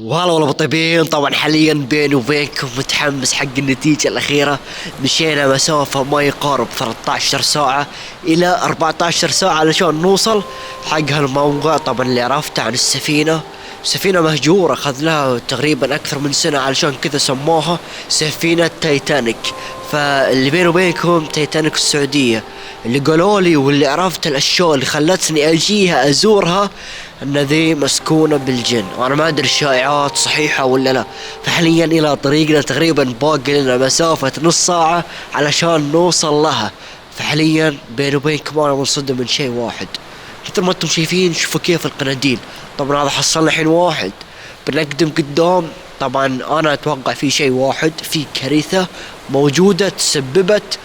وهلا والله بالطيبين. طبعا حاليا بيني وبينكم متحمس حق النتيجة الأخيرة. مشينا مسافة ما يقارب 13 ساعة إلى 14 ساعة علشان نوصل حق هالموقع. طبعا اللي عرفته عن سفينة مهجورة، أخذ لها تقريبا أكثر من سنة، علشان كذا سموها سفينة تايتانيك. فاللي بيني وبينكم تايتانيك السعودية، اللي قالوا لي واللي عرفت الأشياء اللي خلتني أجيها أزورها ان ذي مسكونة بالجن، وانا ما ادري الشائعات صحيحة ولا لا. فحاليا الى طريقنا تقريبا باقي لنا مسافة نص ساعة علشان نوصل لها. فحاليا بيني وبينكم انا منصدم من شيء واحد. مثل ما انتم شايفين، شوفوا كيف القناديل. طبعا هذا حصلنا الحين واحد، بنقدم قدام. طبعا انا اتوقع في شيء واحد، في كارثة موجودة تسببت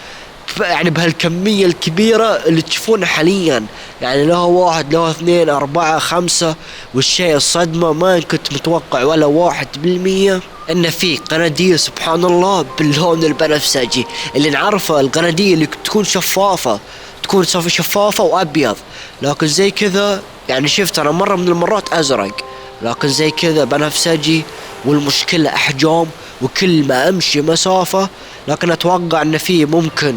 يعني بهالكمية الكبيرة اللي تشوفونها حاليا. يعني له واحد، له اثنين، اربعة، خمسة. والشيء الصدمة ما كنت متوقع ولا 1% ان في قناديل سبحان الله باللون البنفسجي. اللي نعرفه القناديل اللي تكون شفافة، تكون شفافة وابيض، لكن زي كذا يعني شفت انا مرة من المرات ازرق، لكن زي كذا بنفسجي. والمشكلة احجام، وكل ما امشي مسافة. لكن اتوقع ان في ممكن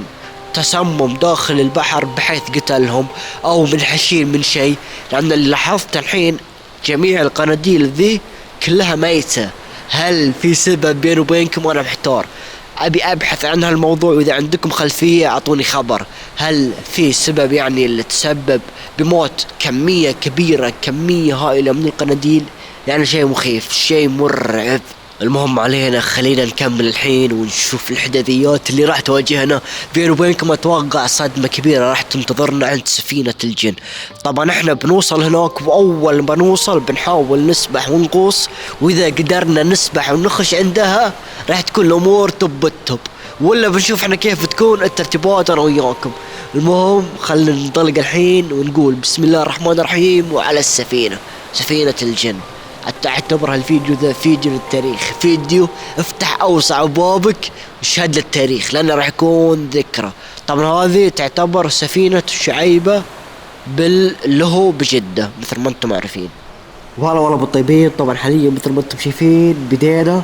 تسمم داخل البحر بحيث قتلهم او منحشين من شيء. لان اللي لاحظت الحين جميع القناديل ذي كلها ميتة. هل في سبب؟ بيني وبينكم وانا محتار، ابي ابحث عن هالموضوع، واذا عندكم خلفية اعطوني خبر. هل في سبب يعني اللي تسبب بموت كمية كبيرة، كمية هائلة من القناديل؟ يعني شيء مخيف، شيء مرعب. المهم علينا خلينا نكمل الحين ونشوف الحداثيات اللي راح تواجهنا. بيني وبينكم اتوقع صدمة كبيرة راح تنتظرنا عند سفينة الجن. طبعا احنا بنوصل هناك، واول ما نوصل بنحاول نسبح ونغوص، واذا قدرنا نسبح ونخش عندها راح تكون الامور توب التوب، ولا بنشوف احنا كيف تكون الترتيبات انا وياكم. المهم خلينا ننطلق الحين ونقول بسم الله الرحمن الرحيم وعلى السفينة، سفينة الجن. حتى اعتبر هالفيديو ذا فيديو للتاريخ، فيديو افتح اوسع بابك وشهد للتاريخ، لانه راح يكون ذكرى. طبعا هذه تعتبر سفينة شعيبة باللهو بجدة مثل ما انتم عارفين. وهلا والله بالطيبين. طبعا حاليا مثل ما انتم شايفين بدينا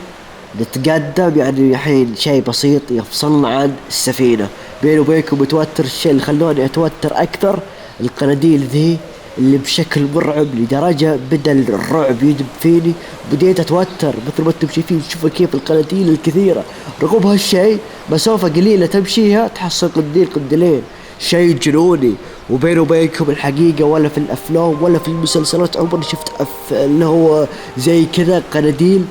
نتقدم، يعني الحين شيء بسيط يفصلنا عن السفينة. بيني وبينكم متوتر، الشيء اللي خلوني اتوتر اكثر القناديل ذي اللي بشكل مرعب لدرجة بدأ الرعب يدب فيني. بديت اتوتر مثل ما انتم شايفين. شوفوا كيف القناديل الكثيرة، رغم هالشيء مسافة قليلة تمشيها تحصل قنديلين، شيء جنوني. وبيني وبينكم الحقيقة ولا في الافلام ولا في المسلسلات عمري شفت اللي هو زي كذا قناديل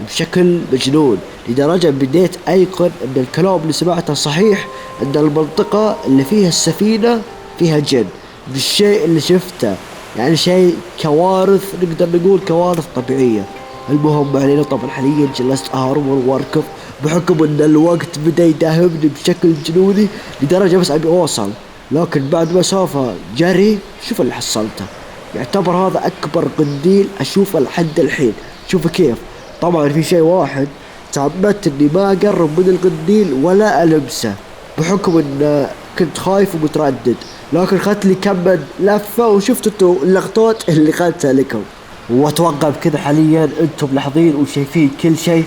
بشكل مجنون، لدرجة بديت ايقن ان الكلام اللي سمعته صحيح، ان المنطقة اللي فيها السفينة فيها جن بالشيء اللي شفته. يعني شيء كوارث، نقدر نقول كوارث طبيعية. المهم علينا طبعا حاليا جلست اهرول واركض، بحكم ان الوقت بدأ يداهمني بشكل جنوني لدرجة بس ابي اوصل. لكن بعد مسافة جري شوف اللي حصلته. يعتبر هذا اكبر قنديل اشوفه لحد الحين. شوف كيف. طبعا في شيء واحد، تعمدت اني ما اقرب من القنديل ولا المسه، بحكم ان كنت خايف ومتردد. لكن خدت لي كم لفة وشفتوا انتوا اللقطات اللي خدتها لكم. واتوقع بكذا حاليا انتم ملاحظين وشايفين كل شيء.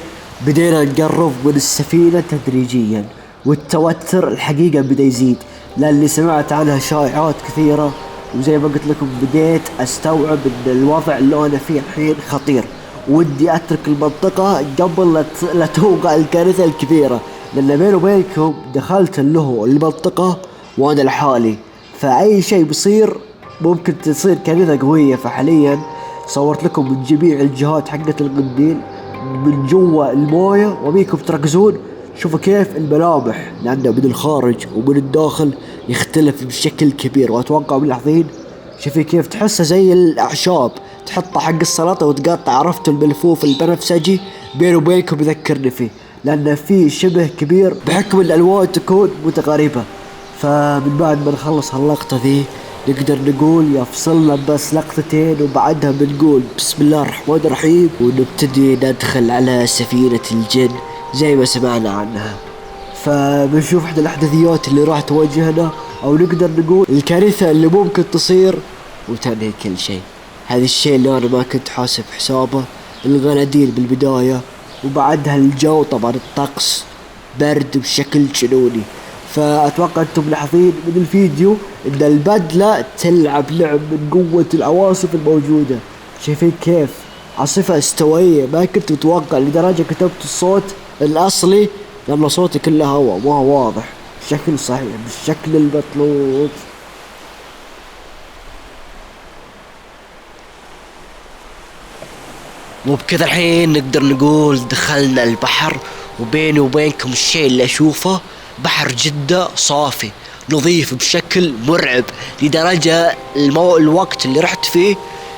بدينا نقرب من السفينة تدريجيا، والتوتر الحقيقة بدا يزيد، لان اللي سمعت عنها شائعات كثيرة. وزي ما قلت لكم بديت استوعب ان الوضع اللي انا فيه الحين خطير، ودي اترك المنطقة قبل لا توقع الكارثة الكبيرة. لان بيني وبينكم دخلت اللهو المنطقة وانا لحالي، فاي شيء بيصير ممكن تصير كارثة قوية. فحاليا صورت لكم من جميع الجهات حقة القنديل من جوا الموية، وبيكم تركزون. شوفوا كيف الملامح، لأنه من الخارج ومن الداخل يختلف بشكل كبير. واتوقع ملاحظين شوفي كيف تحسه زي الاعشاب تحطه حق السلطة وتقطع، عرفتوا الملفوف البنفسجي؟ بيني وبينكم يذكرني فيه، لأنه فيه شبه كبير بحكم الألوان تكون متقاربة. فمن بعد ما نخلص هاللقطة ذي نقدر نقول يفصلنا بس لقطتين، وبعدها بنقول بسم الله الرحمن الرحيم ونبتدي ندخل على سفينة الجن زي ما سمعنا عنها. فبنشوف احدى الاحداثيات اللي راح تواجهنا، او نقدر نقول الكارثة اللي ممكن تصير وتنهي كل شيء. هذا الشيء اللي انا ما كنت حاسب حسابه، الغناديل بالبداية، وبعدها الجو طبعا الطقس برد بشكل جنوني. فأتوقع أنتم ملاحظين من الفيديو إن البدلة تلعب لعب من قوة العواصف الموجودة. شايفين كيف عاصفة استوائية؟ ما كنت متوقع لدرجة كتبت الصوت الأصلي لأن صوتي كله هوا ما هو واضح بشكل صحيح بالشكل المطلوب. وبكذا الحين نقدر نقول دخلنا البحر، وبيني وبينكم الشيء اللي أشوفه بحر جدة صافي نظيف بشكل مرعب، لدرجة الوقت اللي رحت فيه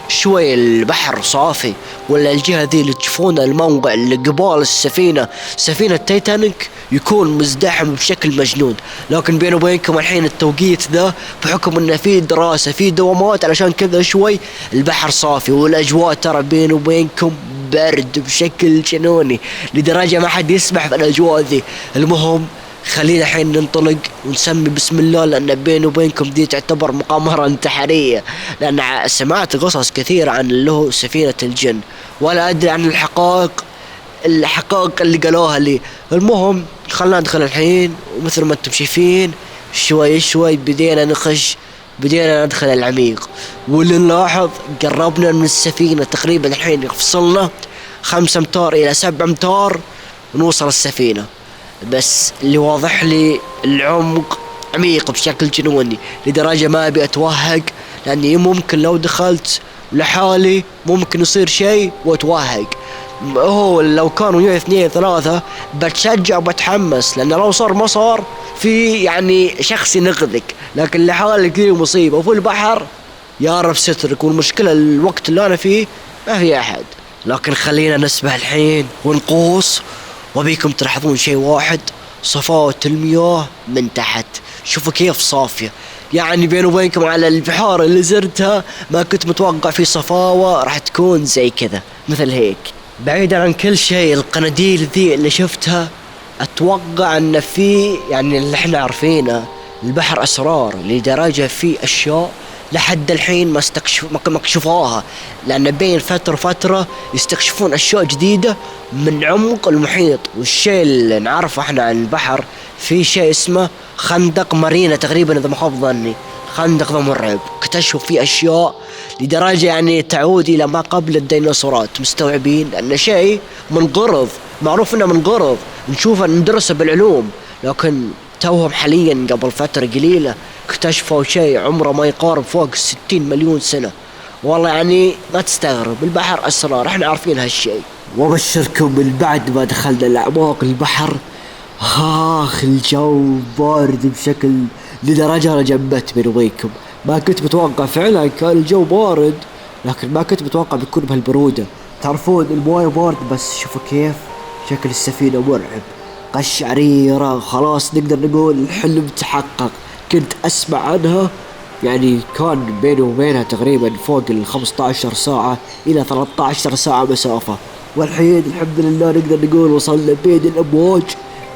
شوي البحر صافي، ولا الجهة ذي اللي تشوفون الموقع اللي قبال السفينة، سفينة تايتانيك، يكون مزدحم بشكل مجنون. لكن بيني وبينكم الحين التوقيت ذا بحكم انه في دراسة في دوامات، علشان كذا شوي البحر صافي، والاجواء ترى بيني وبينكم برد بشكل جنوني، لدرجة ما حد يسمح في الاجواء ذي. المهم خلينا الحين ننطلق ونسمي بسم الله، لأن بيني وبينكم دي تعتبر مغامرة انتحارية، لأن سمعت قصص كثيرة عن اللي هو سفينة الجن، ولا أدري عن الحقائق اللي قالوها لي. المهم خلنا ندخل الحين، ومثل ما انتم شايفين شوي شوي بدينا ندخل العميق، واللي نلاحظ قربنا من السفينة تقريبا الحين يفصلنا 5 أمتار إلى 7 أمتار ونوصل السفينة. بس اللي واضح لي العمق عميق بشكل جنوني، لدرجة ما أبي أتوهق، لأني ممكن لو دخلت لحالي ممكن يصير شيء وأتوهق. هو لو كانوا وياي 2 3 بتشجع وبتحمس، لأن لو صار ما صار في يعني شخص ينقذك، لكن لحالك دي مصيبة، وفي البحر يا رب سترك. والمشكلة الوقت اللي أنا فيه ما في أحد. لكن خلينا نسبح الحين ونقوص، وبيكم تلاحظون شيء واحد: صفاوة المياه من تحت. شوفوا كيف صافية، يعني بيني وبينكم على البحار اللي زرتها ما كنت متوقع في صفاوة راح تكون زي كذا مثل هيك. بعيدا عن كل شيء، القناديل ذي اللي شفتها اتوقع ان في يعني اللي احنا عارفينه البحر اسرار، لدرجة في اشياء لحد الحين ما اكتشفوها، لأن بين فترة يستكشفون أشياء جديدة من عمق المحيط. والشيء اللي نعرفه احنا عن البحر في شيء اسمه خندق مارينا تقريبا إذا ما خاب ظني. خندق ذا مرعب، اكتشفوا فيه أشياء لدرجة يعني تعود إلى ما قبل الديناصورات. مستوعبين أن شيء منقرض، معروف إنه منقرض، نشوفه ندرسه بالعلوم، لكن توهم حاليا قبل فترة قليلة اكتشفوا شيء عمره ما يقارب فوق 60 مليون سنة. والله يعني ما تستغرب، البحر أسرار احنا عارفين هالشيء. وابشركم من بعد ما دخلنا لأعماق البحر الجو بارد بشكل لدرجة أنا جمدت بيني وبينكم. ما كنت متوقع، فعلا كان الجو بارد، لكن ما كنت متوقع بيكون بهالبرودة. تعرفون المويه بارد، بس شوفوا كيف شكل السفينة مرعب، قشعريرة. خلاص نقدر نقول الحلم تحقق. كنت أسمع عنها، يعني كان بيني وبينها تقريبا فوق 15 ساعة إلى 13 ساعة مسافة، والحين الحمد لله نقدر نقول وصلنا بين الأمواج،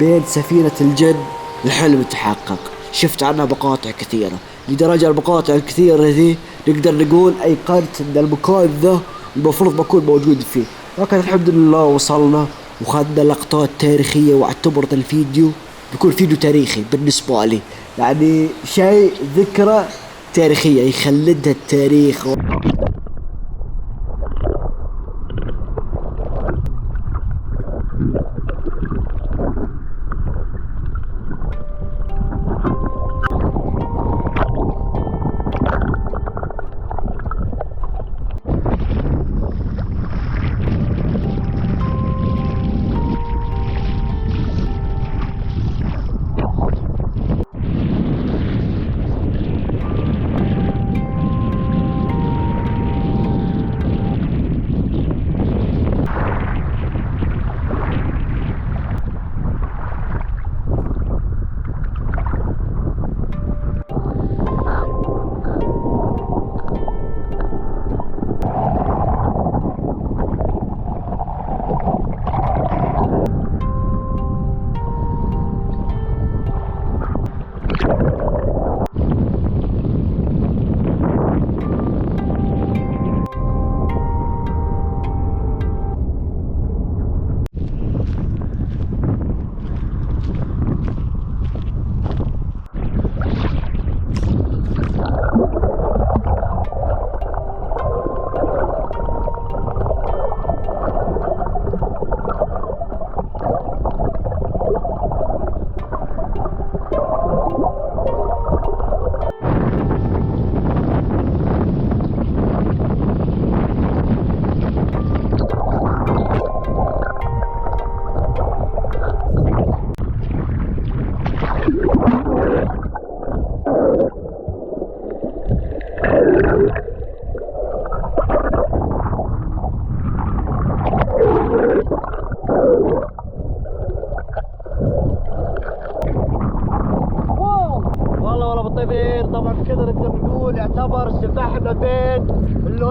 بين سفينة الجن. الحلم تحقق. شفت عنها مقاطع كثيرة، لدرجة المقاطع الكثيرة ذي نقدر نقول أيقنت أن المكان ذا المفروض بكون موجود فيه. لكن الحمد لله وصلنا وخذنا لقطات تاريخية، واعتبرت الفيديو بيكون فيديو تاريخي بالنسبة لي، يعني شيء ذكرى تاريخية يخلدها التاريخ.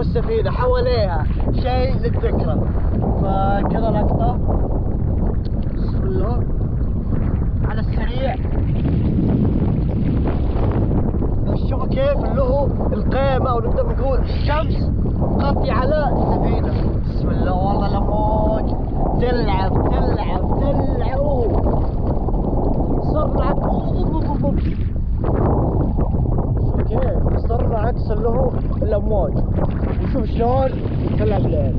السفينة حواليها شيء للذكرى. فكذا لقطة بسم الله على السريع. شوفوا كيف اللي هو القيمة او نقدر نقول الشمس مغطية على السفينة. بسم الله والله الامواج تلعب تلعب تلعب صرنا شوف كيف صرنا عكس اللي هو الامواج. وشوف شلون تلعب العين.